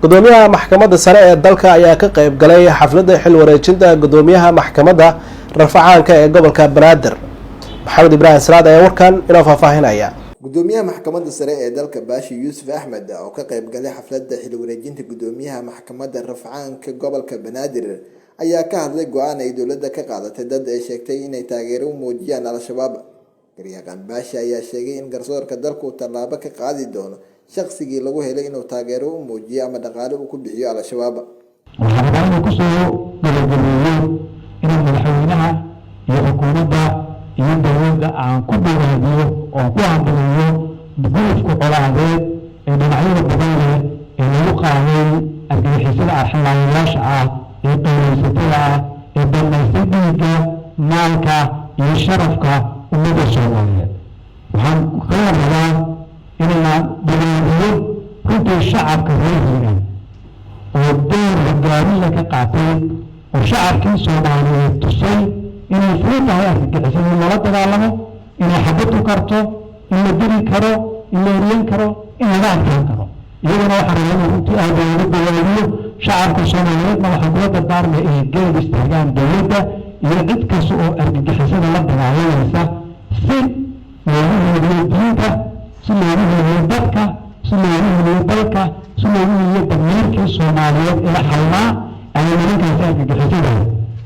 gudoomiyaha maxkamadda sare ee dalka ayaa ka qayb galay xafladda xil wareejinta gudoomiyaha maxkamadda rafacaanka ee gobolka Banaadir. Maxamed Ibrahim Salaad ayaa warkan inoo faahfaahinaya. gudoomiyaha maxkamadda sare ee dalka Baashi Yuusuf Axmed oo ka qayb galay xafladda xil wareejinta gudoomiyaha maxkamadda rafacaanka gobolka Banaadir ayaa ka hadlay go'aan ay dowladda ka qaadatay dad ay sheegtay inay taageero u muujiyaan al-shabaab. Garyaqaan Baashi ayaa sheegay in garsoorka dalku tallaabo ka qaadi doono shaqsigii lagu helay inuu taageero u muujiyo ama dhaqaale uu ku bixiyo al-shabaab. waxaan ku soo gabagabeeyay in madaxweynaha iyo xukuumadda iyo dowladda aan ku bogaadiyo oo ku hambalyeeyo gudubka colaadeed ee dhinacyada badan leh ee lagu qaaday argagixisada arxamayaasha ah ee qowlaysatada ah ee dhammaystay dhiigga maalka iyo sharafka ummadda Soomaaliyeed. waxaan kala rabaa inaan bogaadiyo runtii shacabka reer Hiiraan oo door hogaamiye ka qaatay oo shacabkii Soomaaliyeed tusay inay fudud tahay argagixisada in lala dagaalamo, inay xabad u karto, in la diri karo, in la eriyan karo, in laga adkaan karo. iyaguna waxaa rabaa in runtii aad loogu bogaadiyo shacabka Soomaaliyeedna waxaa kula dardaarmaya inay garab istaagaan dowladda iyo cid kasta oo argagixisada la dagaalamaysa si loogu hubiyo diinta, si loogu hubiyo dadka, si loogu hubiyo dalka, si loogu hubiyo damiirkii Soomaaliyeed ee xalnaa ay nimankaasi argagixisada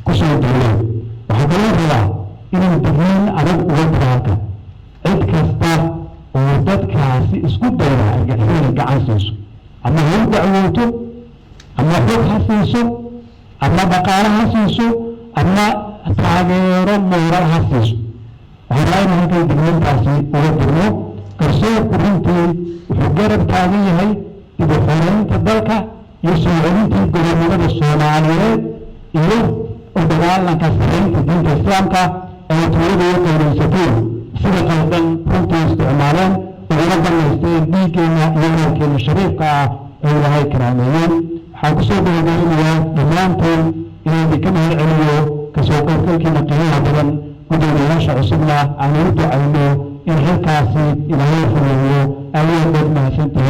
kusoo duulaan. waxaa kaloo rabaa inuu digniin adag uga dagaalka cid kasta oo dadkaasi isku dayda argagixisada gacan siiso, ama ha u dacwooto, ama xoog ha siiso, ama dhaqaale ha siiso, ama taageero mooral ha siiso. waxaan rabaa inaan halkay digniintaasi uga dirno. garsoorku runtii wuxuu garab taagan yahay dib u xoreynta dalka iyo soo celintii gobonimada Soomaaliyeed iyo u dagaalanka sareynta diinta Islaamka ee tuulada iyo qowlaysatada sida qaldan runtii isticmaaleen uguna dhammaysteen dhiiggeena iyo maalkeena shariifka ah ee Ilaahay karaameeyey. waxaan kusoo gabagabeynayaa dhammaanteen inaan idinka mahad celiyo kasoo qaybgalkiina qiimaha badan. gudoomiyayaasha cusubna aan ugu ducayno in halkaasi Ilaahay fuliyo. aad mahadsantihiin.